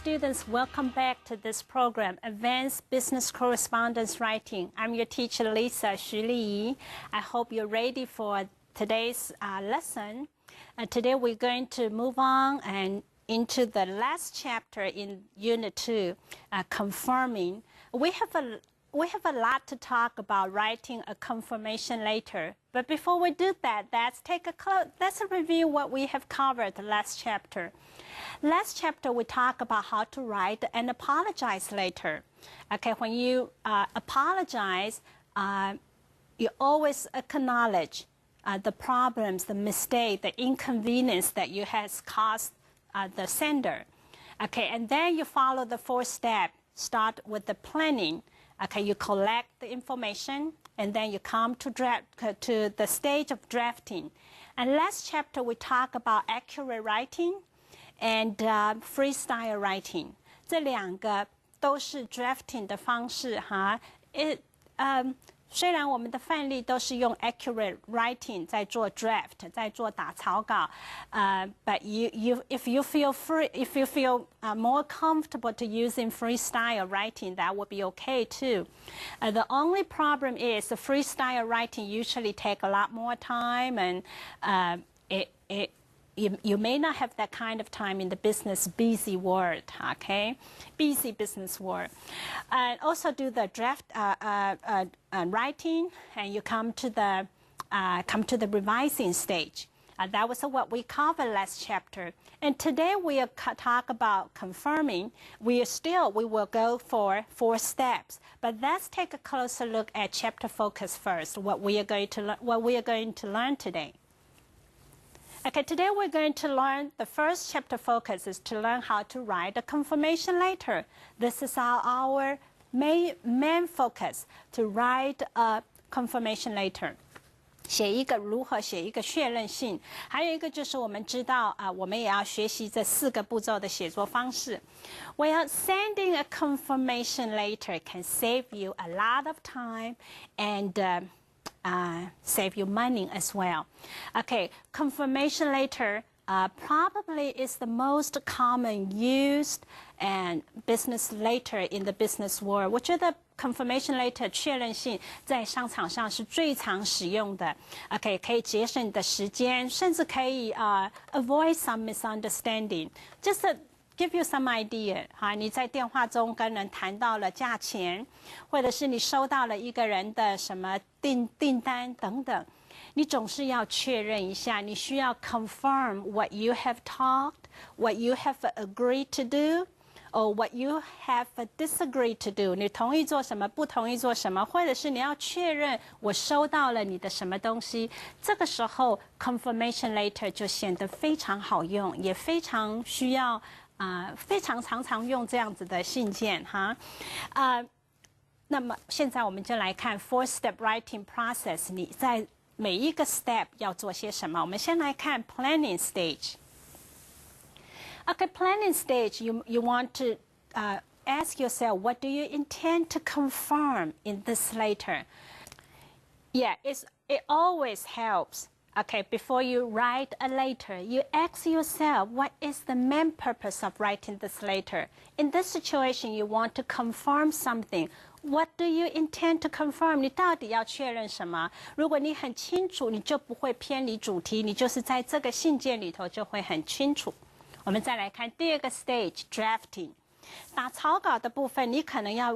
students, welcome back to this program, Advanced Business Correspondence Writing. I'm your teacher, Lisa Xu Li. I hope you're ready for today's lesson. Today we're going to move on and into the last chapter in Unit 2, confirming. We have a lot to talk about writing a confirmation letter. But before we do that, let's review what we have covered the last chapter. Last chapter, we talked about how to write an apologize letter. Okay, when you apologize, you always acknowledge the problems, the mistake, the inconvenience that you has caused the sender. Okay, and then you follow the 4 steps. Start with the planning. Okay, you collect the information, and then you come to the stage of drafting. And last chapter, we talked about accurate writing and freestyle writing. 这两个都是 drafting 的方式哈。虽然我们的范例都是用 accurate writing 在做 draft 在做打草稿，but if you feel more comfortable to using freestyle writing, that would be okay too. The only problem is the freestyle writing usually take a lot more time, and you may not have that kind of time in the business busy world, okay? Busy business world. And also do the draft writing, and you come to the revising stage. That was what we covered last chapter. And today we will talk about confirming. We will go for 4 steps. But let's take a closer look at chapter focus first. What we are going to learn today. Okay, today we're going to learn, the first chapter focus is to learn how to write a confirmation letter. This is our main focus, to write a confirmation letter. 如何写一个确认信，还有一个就是我们知道我们也要学习这4个步骤的写作方式。Well, sending a confirmation letter can save you a lot of time and save you money as well. Okay, confirmation letter probably is the most common used and business letter in the business world. 我觉得 confirmation letter 确认信在商场上是最常使用的。Okay, 可以节省你的时间，甚至可以avoid some misunderstanding. Just give you some idea 哈，你在电话中跟人谈到了价钱，或者是你收到了一个人的什么订单等等，你总是要确认一下，你需要 confirm what you have talked, what you have agreed to do, or what you have disagreed to do. 你同意做什么，不同意做什么，或者是你要确认我收到了你的什么东西。这个时候 confirmation letter 就显得非常好用，也非常需要非常常用这样子的信件哈。那么现在我们就来看 4-step writing process， 你在每一个 step 要做些什么。我们先来看 planning stage。Okay, planning stage, you want to ask yourself, what do you intend to confirm in this letter? Yeah, it always helps. Okay, before you write a letter, you ask yourself, what is the main purpose of writing this letter? In this situation, you want to confirm something. What do you intend to confirm? 你到底要确认什么？如果你很清楚，你就不会偏离主题，你就是在这个信件里头就会很清楚。我们再来看第2个 stage, drafting. 打草稿的部分，你可能要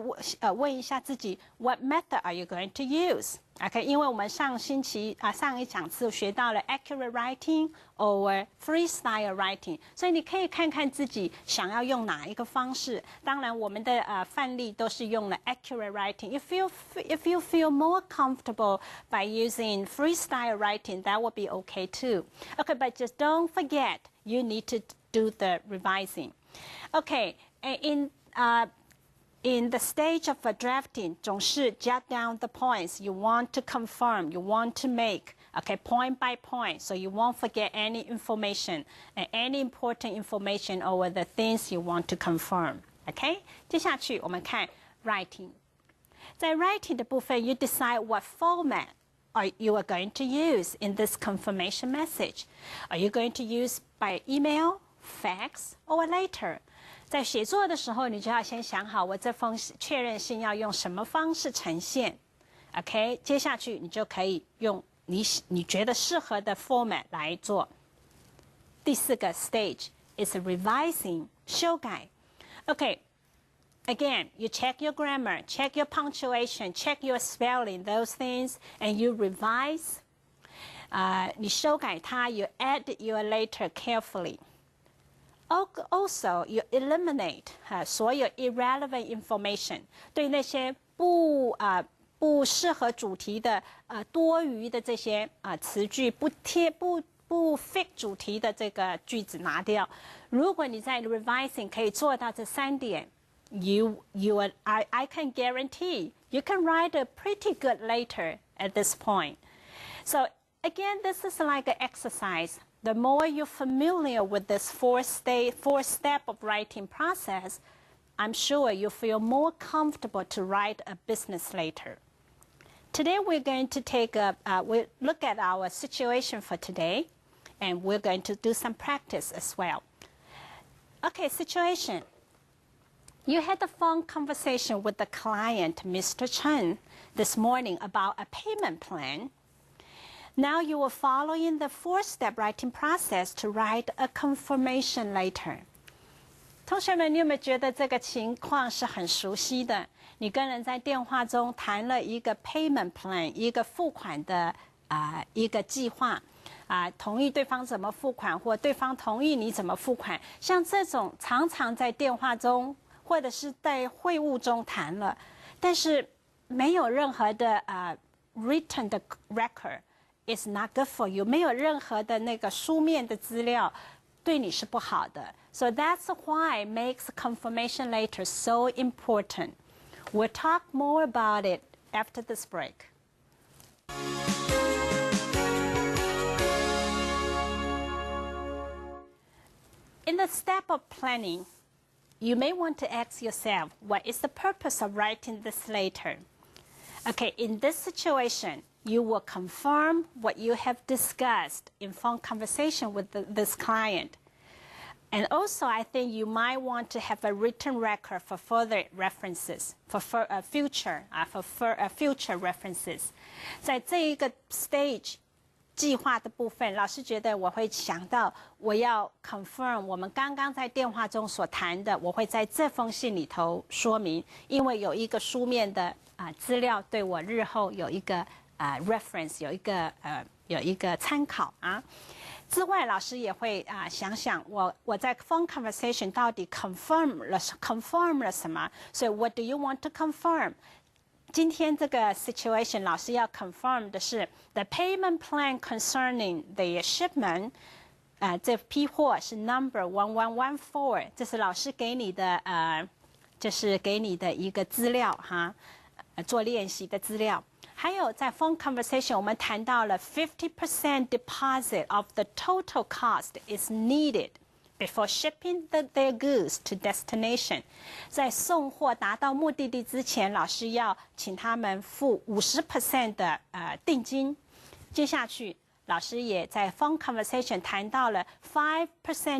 问一下自己 ，What method are you going to use? OK， 因为我们上一讲次学到了 accurate writing or freestyle writing， 所以你可以看看自己想要用哪一个方式。当然，我们的范例都是用了 accurate writing. If you feel more comfortable by using freestyle writing, that would be okay too. OK, but just don't forget you need to do the revising. OK. In the stage of drafting, 总是 jot down the points you want to confirm, you want to make, okay, point by point, so you won't forget any information, any important information over the things you want to confirm, okay? 接下去我们看 writing. 在 writing 的部分 you decide what format you are going to use in this confirmation message. Are you going to use by email, fax, or letter? 在写作的时候，你就要先想好，我这封确认信要用什么方式呈现。OK， 接下去你就可以用你觉得适合的 format 来做。第4个 stage is revising 修改。OK。Again, you check your grammar, check your punctuation, check your spelling, those things, and you revise. 你修改它 you add your letter carefully. Also, you eliminate 所有 irrelevant information. 对那些不适合主题的多余的这些词句不 fit 主题的这个句子拿掉。如果你在 revising 可以做到这3点。I can guarantee you can write a pretty good letter at this point. So again, this is like an exercise. The more you're familiar with this four-step of writing process, I'm sure you feel more comfortable to write a business letter. Today we're going to we'll look at our situation for today, and we're going to do some practice as well. Okay, situation. You had a phone conversation with the client, Mr. Chen, this morning about a payment plan. Now you are following the 4-step writing process to write a confirmation letter. 同学们，你有没有觉得这个情况是很熟悉的？你跟人在电话中谈了一个 payment plan， 一个付款的一个计划。同意对方怎么付款，或对方同意你怎么付款，像这种常常在电话中或者是在会务中谈了，但是没有任何的written 的 record is not good for you， 没有任何的那个书面的资料，对你是不好的。So that's why it makes confirmation letter so important. We'll talk more about it after this break. In the step of planning, you may want to ask yourself, what is the purpose of writing this letter? Okay, in this situation, you will confirm what you have discussed in phone conversation with this client. And also, I think you might want to have a written record for further references, for future references. 在这一个 stage 计划的部分，老师觉得我会想到我要 confirm 我们刚刚在电话中所谈的，我会在这封信里头说明，因为有一个书面的资料对我日后有一个reference， 有一个参考啊。之外，老师也会想想我在 phone conversation 到底 confirm 了什么？所以 what do you want to confirm？ 今天这个 situation 老师要 confirm 的是 the payment plan concerning the shipment， 这批货是 number 1114， 这是老师给你的就是给你的一个资料哈，做练习的资料。还有在 phone conversation 我们谈到了 50% deposit of the total cost is needed before shipping their goods to destination. 在送货达到目的地之前，老师要请他们付 50% 的定金。接下去，老师也在 phone conversation 谈到了 5%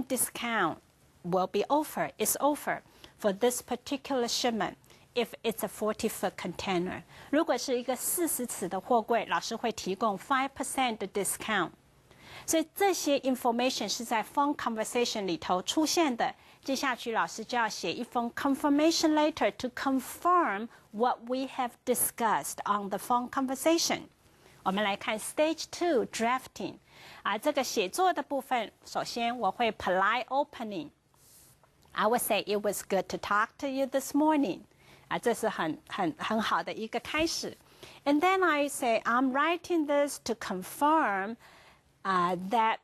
discount will be is offered for this particular shipment.If it's a 40-foot container， 如果是一个40尺的货柜，老师会提供 5% 的 discount。所以这些 information 是在 phone conversation 里头出现的。接下去老师就要写一封 confirmation letter to confirm what we have discussed on the phone conversation。我们来看 stage 2 drafting。这个写作的部分，首先我会 polite opening。I would say it was good to talk to you this morning。这是很好的一个开始。And then I say, I'm writing this to confirm that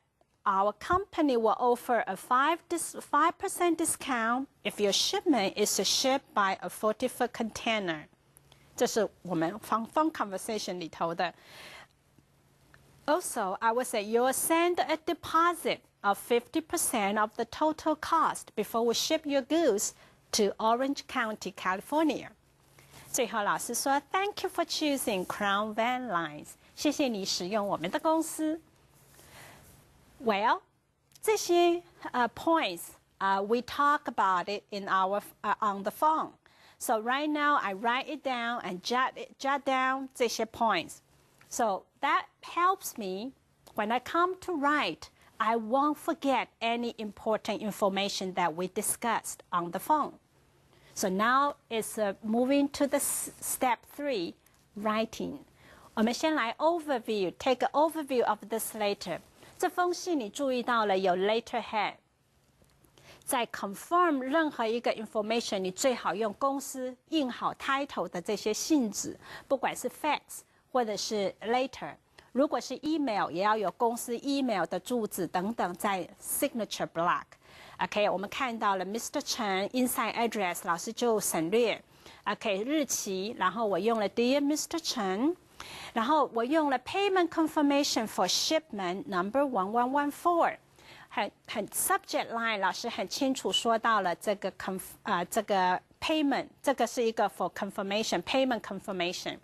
our company will offer a 5% discount if your shipment is shipped by a 40-foot container. 这是我们 phone conversation 里头的。Also, I would say you'll send a deposit of 50% of the total cost before we ship your goods to Orange County, California. 最后老师说 Thank you for choosing Crown Van Lines. 谢谢你使用我们的公司。Well, 这些points we talk about it in our on the phone. So right now, I write it down and jot down 这些 points. So that helps me when I come to write. I won't forget any important information that we discussed on the phone. So now it's moving to the step 3, writing. 我们先来 overview, take an overview of this letter. 这封信你注意到了有 letterhead. 在 confirm 任何一个 information, 你最好用公司印好 title 的这些信纸，不管是 fax 或者是 letter。如果是 email, 也要有公司 email 的住址等等在 signature block。OK, 我们看到了 Mr. Chen inside address, 老師就省略。OK, 日期，然後我用了 Dear Mr. Chen， 然後我用了 payment confirmation for shipment number 1114。很 subject line 老師很清楚說到了這個payment， 這個是一個 for confirmation payment confirmation。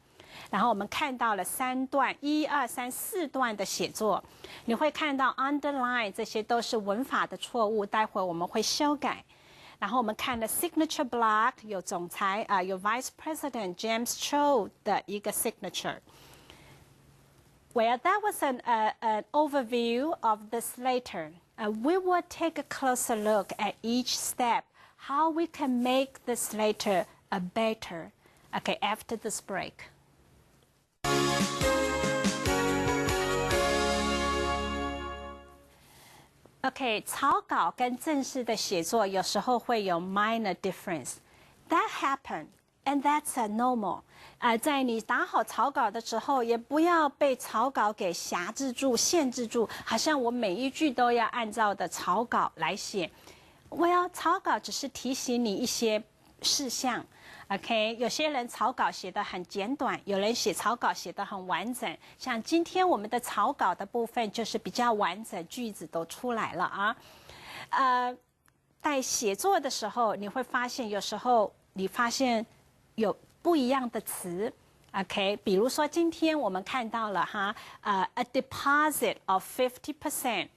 然後我們看到了3段1、2、3、4段的寫作，你會看到 underline 這些都是文法的錯誤，待會我們會修改。然後我們看了 signature block 有總裁有 Vice President James Cho 的一個 signature。Well, that was an overview of this letter. We will take a closer look at each step, how we can make this letter better. Okay, after this break. Okay, 草稿跟正式的写作有时候会有 minor difference. That happened, and that's normal. 在你打好草稿的时候，也不要被草稿给辖制住、限制住，好像我每一句都要按照的草稿来写。Well, 草稿只是提醒你一些事项。OK， 有些人草稿写得很简短，有人写草稿写得很完整。像今天我们的草稿的部分就是比较完整，句子都出来了啊。在写作的时候，你会发现有时候你发现有不一样的词 ，OK， 比如说今天我们看到了a deposit of 50%，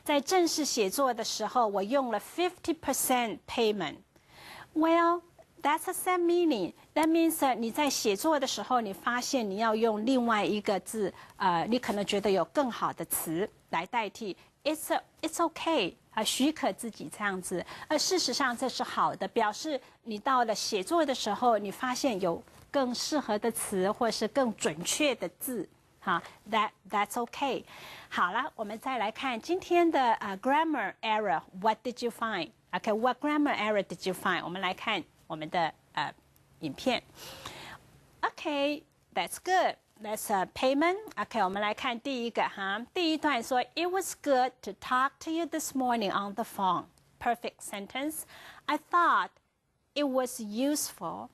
在正式写作的时候，我用了 50% payment。Well, that's the same meaning. That means 你在写作的时候，你发现你要用另外一个字，你可能觉得有更好的词来代替。It's okay。许可自己这样子，事实上这是好的，表示你到了写作的时候，你发现有更适合的词，或是更准确的字，that's okay。好了，我们再来看今天的grammar error. What did you find? Okay, what grammar error did you find? 我们来看我们的影片。Okay, that's good. That's a payment. OK, 我们来看第一个第一段说 It was good to talk to you this morning on the phone. Perfect sentence. I thought it was useful.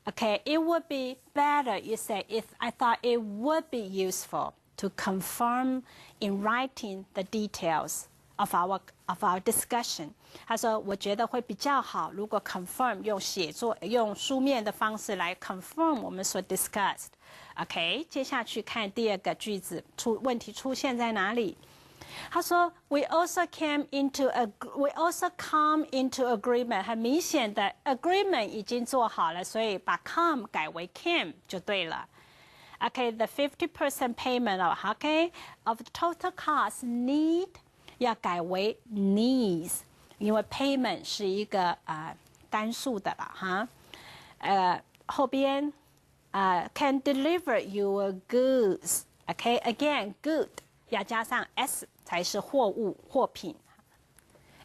OK, it would be better, you say, if I thought it would be useful to confirm in writing the details of our discussion. 他说我觉得会比较好，如果 confirm 用写作用书面的方式来 confirm 我们所 discussed。OK， 接下去看第二个句子，问题出现在哪里？他说 We also come into agreement。很明显的 agreement 已经做好了，所以把 come 改为 came 就对了。OK, the 50% payment of the total cost need 要改为 needs， 因为 payment 是一个单数的了后边can deliver your goods. OK, again, good 要加上 s 才是货物货品。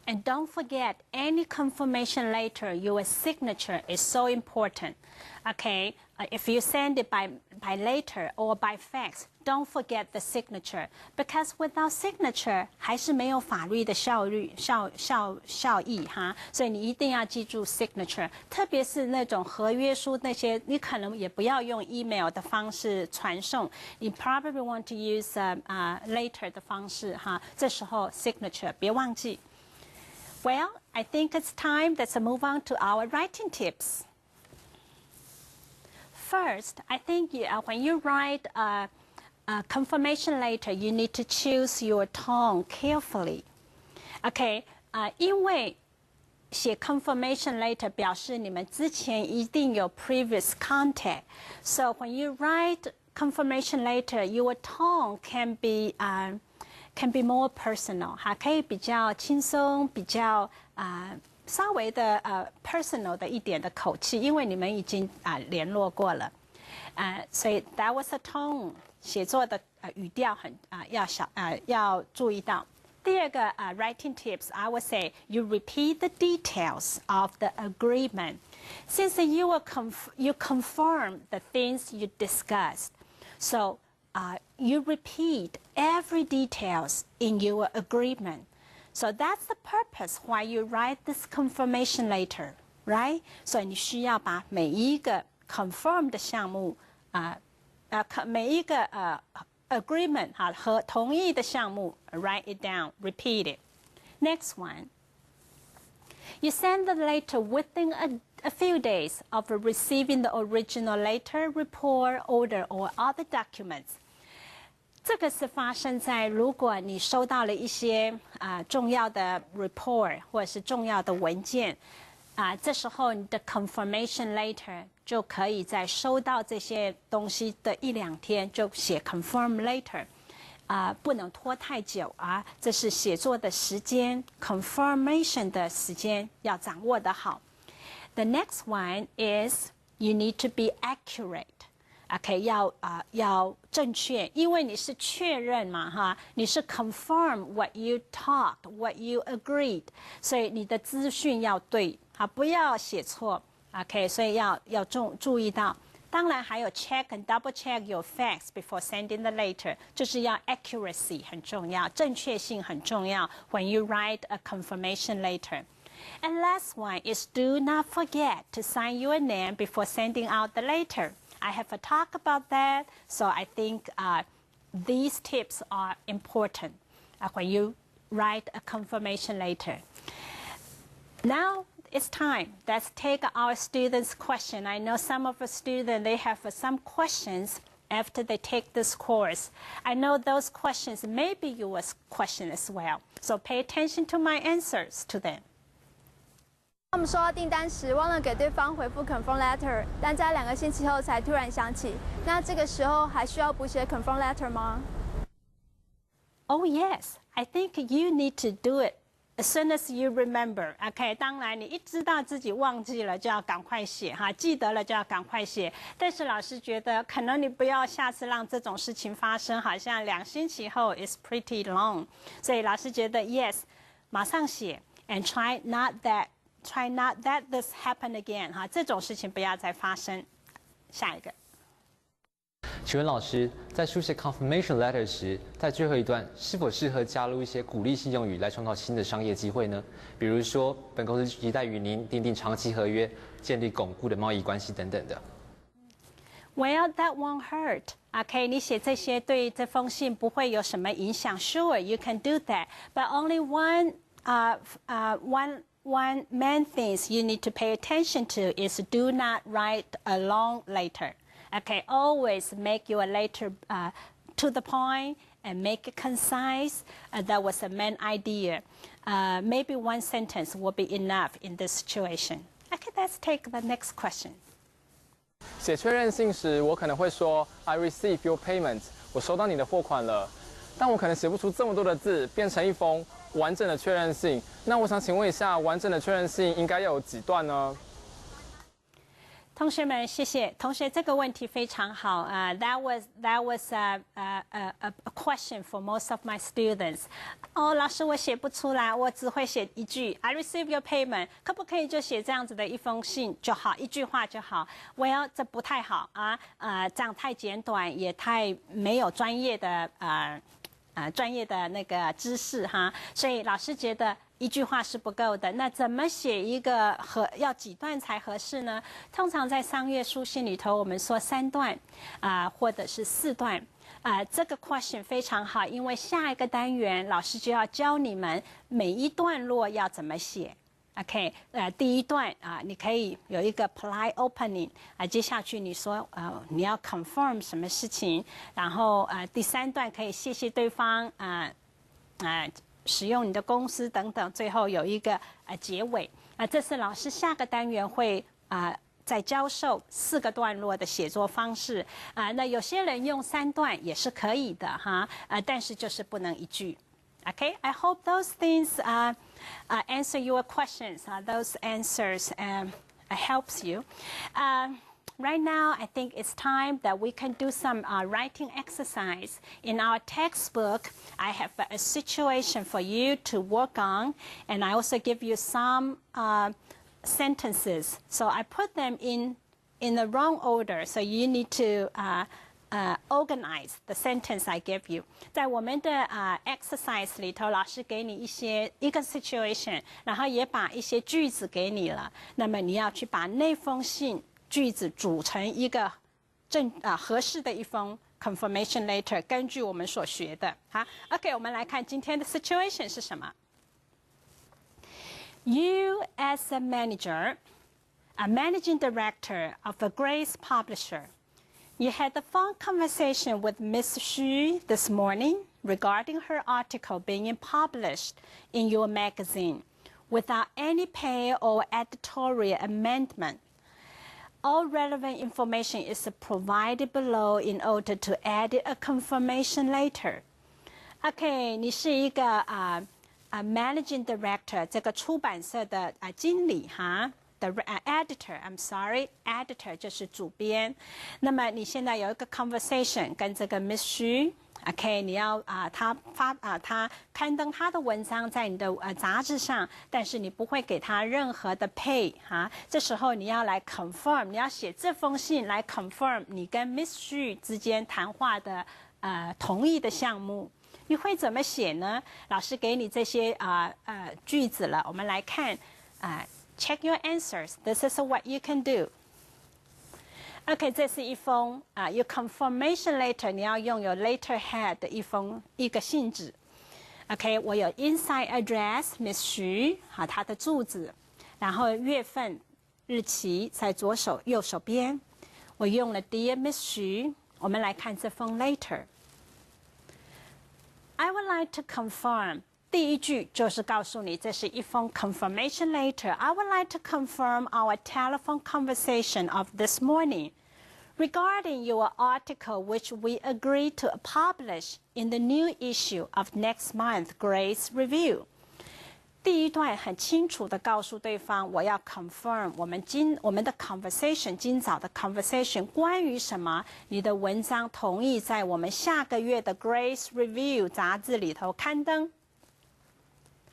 And don't forget, any confirmation letter, your signature is so important. Okay, if you send it by letter or by fax, don't forget the signature, because without signature 还是没有法律的效益所以你一定要记住 signature， 特别是那种合约书那些，你可能也不要用 email 的方式传送，你 probably want to use later 的方式这时候 signature 别忘记。Well, I think it's time. Let's move on to our writing tips. First, I think when you write a confirmation letter, you need to choose your tone carefully. Okay, 因为写 confirmation letter 表示你们之前一定有 previous contact. So when you write confirmation letter, your tone can be more personal. 哈，可以比较轻松，比较稍微的personal 的一点的口气，因为你们已经联络过了。所以 that was a tone. 写作的语调很要注意到。第二个writing tips, I would say you repeat the details of the agreement. Since you confirm the things you discussed, so you repeat every details in your agreement. So that's the purpose why you write this confirmation letter, right? 所以你需要把每一个 confirm 的项目每一个agreement 和同意的项目 write it down, repeat it. Next one, you send the letter within a few days of receiving the original letter, report, order, or other documents. 这个是发生在如果你收到了一些重要的 report 或者是重要的文件这时候你的 confirmation letter 就可以在收到这些东西的1、2天就写 confirm letter 不能拖太久这是写作的时间 confirmation 的时间要掌握得好。The next one is you need to be accurate.OK， 要正确，因为你是确认嘛，你是 confirm what you talked, what you agreed， 所以你的资讯要对，不要写错 ，OK， 所以要注意到。当然还有 check and double check your facts before sending the letter， 就是要 accuracy 很重要，正确性很重要。When you write a confirmation letter，and last one is do not forget to sign your name before sending out the letter.I have a talk about that, so I think these tips are important when you write a confirmation letter. Now it's time. Let's take our students' question. I know some of the students, they have some questions after they take this course. I know those questions may be your question as well, so pay attention to my answers to them.我们收到订单时忘了给对方回复 confirm letter， 但在2个星期后才突然想起，那这个时候还需要补写 confirm letter 吗？ Oh yes, I think you need to do it as soon as you remember. OK， 当然你一知道自己忘记了就要赶快写记得了就要赶快写。但是老师觉得可能你不要下次让这种事情发生，好像2星期后 is pretty long， 所以老师觉得 yes， 马上写 and try not that this happen again 这种事情不要再发生。下一个，请问老师，在书写 confirmation letter 时，在最后一段是否适合加入一些鼓励性用语来创造新的商业机会呢？比如说，本公司期待与您订定长期合约，建立巩固的贸易关系等等的。Well, that won't hurt. OK， 你写这些对这封信不会有什么影响。Sure, you can do that, but only one main thing you need to pay attention to is do not write a long letter. Okay, always make your letter to the point and make it concise. That was the main idea. Maybe one sentence will be enough in this situation. Okay, let's take the next question. 写确认信时，我可能会说 I receive your payment， 我收到你的货款了。但我可能写不出这么多的字，变成一封完整的确认信。那我想请问一下，完整的确认信应该要有几段呢？同学们，谢谢同学，这个问题非常好That was a question for most of my students. 老师，我写不出来，我只会写一句 I receive your payment， 可不可以就写这样子的一封信就好，一句话就好 ？Well， 这不太好这样太简短，也太没有专业的专业的那个知识所以老师觉得一句话是不够的。那怎么写一个要几段才合适呢？通常在商业书信里头，我们说3段或者是4段这个 question 非常好，因为下一个单元老师就要教你们每一段落要怎么写。OK， 第一段你可以有一个 polite opening接下去你说你要 confirm 什么事情，然后第3段可以谢谢对方使用你的公司等等，最后有一个结尾这是老师下个单元会在教授4个段落的写作方式那有些人用3段也是可以的哈但是就是不能1句。Okay, I hope those things answer your questions. Those answers helps you. Right now, I think it's time that we can do some writing exercise. In our textbook, I have a situation for you to work on, and I also give you some sentences. So I put them in the wrong order, so you need to organize the sentence I give you. 在我们的exercise 里头，老师给你一个 situation， 然后也把一些句子给你了。那么你要去把那封信句子组成一个合适的一封 confirmation letter， 根据我们所学的。好 ，OK， 我们来看今天的 situation 是什么。You as a manager, a managing director of a Grace publisher, you had a phone conversation with Miss Xu this morning regarding her article being published in your magazine without any pay or editorial amendment. All relevant information is provided below in order to edit a confirmation letter. OK， 你是一个managing director， 这个出版社的经理哈。editor, I'm sorry, editor 就是主编。那么你现在有一个 conversation 跟这个 Miss Xu， OK， 你要他刊登他的文章在你的杂志上，但是你不会给他任何的 pay 哈。这时候你要来 confirm， 你要写这封信来 confirm 你跟 Miss Xu 之间谈话的同意的项目。你会怎么写呢？老师给你这些句子了，我们来看Check your answers. This is what you can do. OK， 这是一封your confirmation letter， 你要用有 letterhead 的一个信纸。OK， 我有 inside address Miss Xu， 好，她的住址，然后月份、日期在左手、右手边。我用了 Dear Miss Xu， 我们来看这封 letter。I would like to confirm。第一句就是告诉你，这是一封 confirmation letter. I would like to confirm our telephone conversation of this morning regarding your article which we agreed to publish in the new issue of next month Grace Review. 第一段很清楚地告诉对方，我要 confirm 我们的 conversation 今早的 conversation 关于什么？你的文章同意在我们下个月的 Grace Review 杂志里头刊登。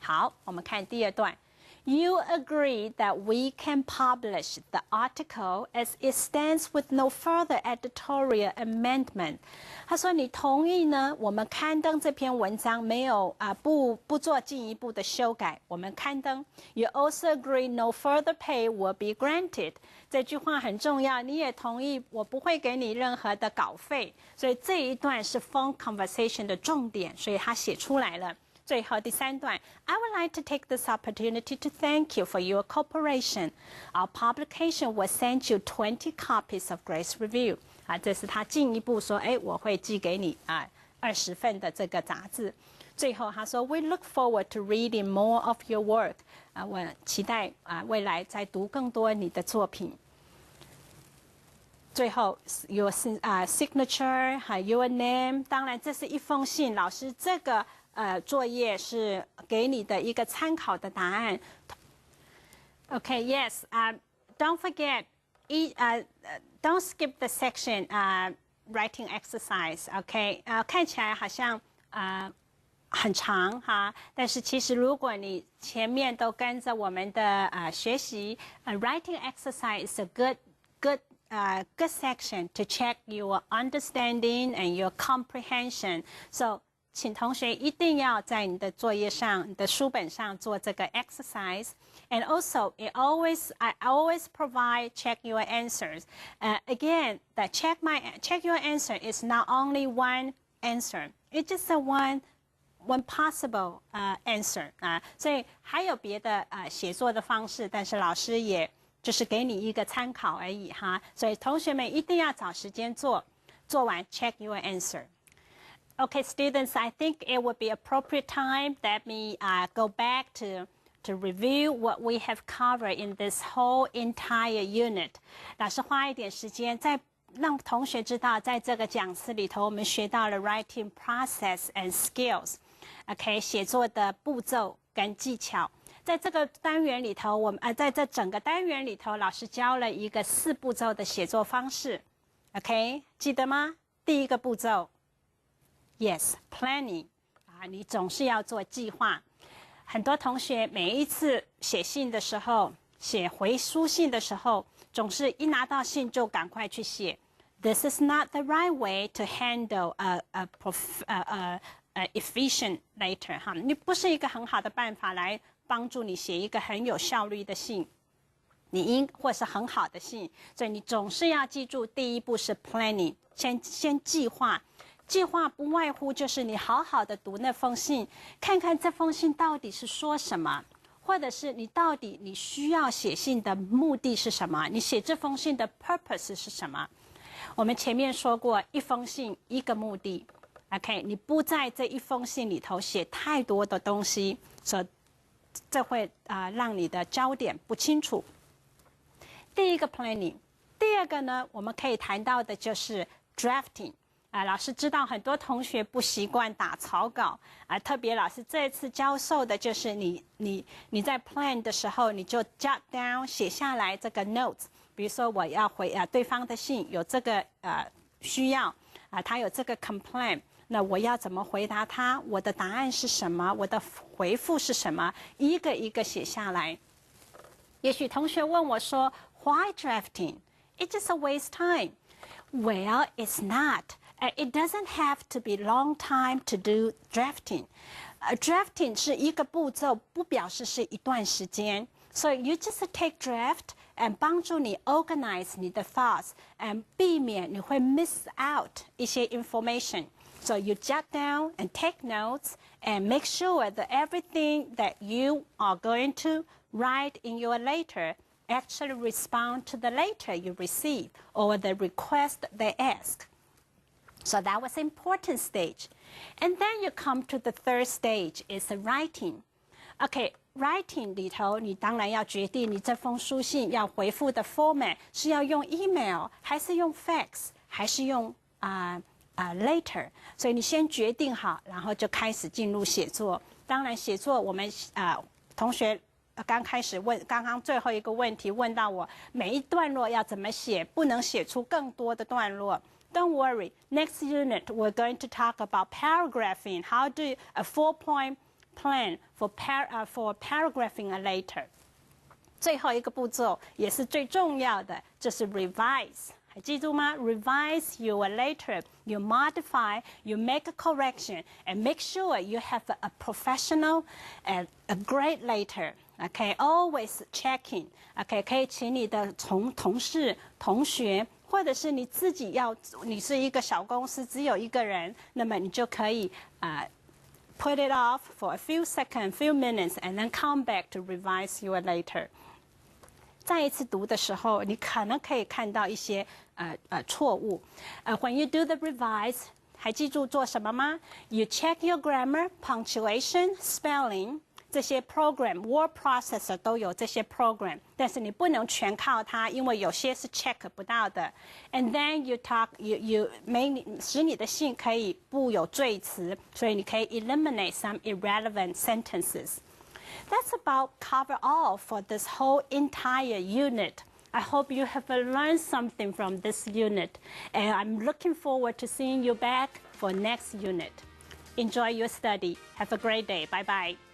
好，我们看第二段。You agree that we can publish the article as it stands with no further editorial amendment. 他说你同意呢，我们刊登这篇文章没有不做进一步的修改，我们刊登。You also agree no further pay will be granted. 这句话很重要，你也同意我不会给你任何的稿费。所以这一段是 phone conversation 的重点，所以他写出来了。最后第三段 I would like to take this opportunity to thank you for your cooperation. Our publication will send you 20 copies of Grace Review. 这是他进一步说，我会寄给你20份的这个杂志。最后他说 We look forward to reading more of your work. 我期待未来再读更多你的作品。最后 your signature 和 your name， 当然这是一封信，老师这个作业是给你的一个参考的答案。Okay, yes. Don't forget, don't skip the section writing exercise. Okay, 看起来好像很长哈，但是其实如果你前面都跟着我们的学习，writing exercise is a good section to check your understanding and your comprehension. So请同学一定要在你的作业上、你的书本上做这个 exercise. And also, I always provide check your answers. Again, the check your answer is not only one answer. It's just one possible answer. 所以还有别的写作的方式，但是老师也就是给你一个参考而已哈。所以同学们一定要找时间做完 check your answer.Okay, students, I think it would be appropriate time that me go back to to review what we have covered in this whole entire unit. 老师花一点时间在让同学知道，在这个讲词里头，我们学到了 writing process and skills，OK， 写作的步骤跟技巧。在这个单元里头，在这整个单元里头，老师教了一个4步骤的写作方式 ，OK， 记得吗？第一个步骤 ，Yes， planning， 你总是要做计划。很多同学每一次写信的时候，写回书信的时候，总是一拿到信就赶快去写。This is not the right way to handle a efficient letter 哈，你不是一个很好的办法来帮助你写一个很有效率的信，或是很好的信，所以你总是要记住，第一步是 planning， 先计划。计划不外乎就是你好好的读那封信，看看这封信到底是说什么，或者是你需要写信的目的是什么，你写这封信的 purpose 是什么。我们前面说过，一封信一个目的 ，OK， 你不在这一封信里头写太多的东西，所以这会让你的焦点不清楚。第一个 planning， 第二个呢，我们可以谈到的就是 drafting。老师知道很多同学不习惯打草稿，特别老师这次教授的就是你在 plan 的时候，你就 jot down 写下来这个 notes。比如说我要回对方的信，有这个需要他有这个 complaint， 那我要怎么回答他？我的答案是什么？我的回复是什么？一个一个写下来。也许同学问我说 ，Why drafting? It's just a waste time. Well, it's not. It doesn't have to be long time to do drafting. Drafting 是一个步骤，不表示是一段时间。So you just take draft and 帮助你 organize 你的 thoughts and 避免你会 miss out 一些 information. So you jot down and take notes and make sure that everything that you are going to write in your letter actually respond to the letter you receive or the request they ask. So that was an important stage. And then you come to the third stage, is the writing. Okay, writing 里头，你当然要决定你这封书信要回复的 format 是要用 email 还是用 fax 还是用letter。所以你先决定好，然后就开始进入写作。当然，写作我们同学刚开始问，刚刚最后一个问題问到我，每一段落要怎么写，不能写出更多的段落。Don't worry. Next unit, we're going to talk about paragraphing. How do a 4-point plan for paragraphing a letter? 最后一个步骤也是最重要的，就是 revise. 还记住吗？ Revise your letter. You modify, you make a correction, and make sure you have a professional and a great letter. Okay, always checking. Okay, 可以请你的同事、同学。或者是你自己你是一个小公司，只有一个人，那么你就可以put it off for a few seconds, few minutes, and then come back to revise your letter. 再一次读的时候，你可能可以看到一些错误。When you do the revise， 还记住做什么吗？ You check your grammar, punctuation, spelling. 这些 program word processor 都有这些 program， 但是你不能全靠它，因为有些是 check 不到的。And then you 使你的信可以不有赘词，所以你可以 eliminate some irrelevant sentences. That's about cover all for this whole entire unit. I hope you have learned something from this unit, and I'm looking forward to seeing you back for next unit. Enjoy your study. Have a great day. Bye-bye.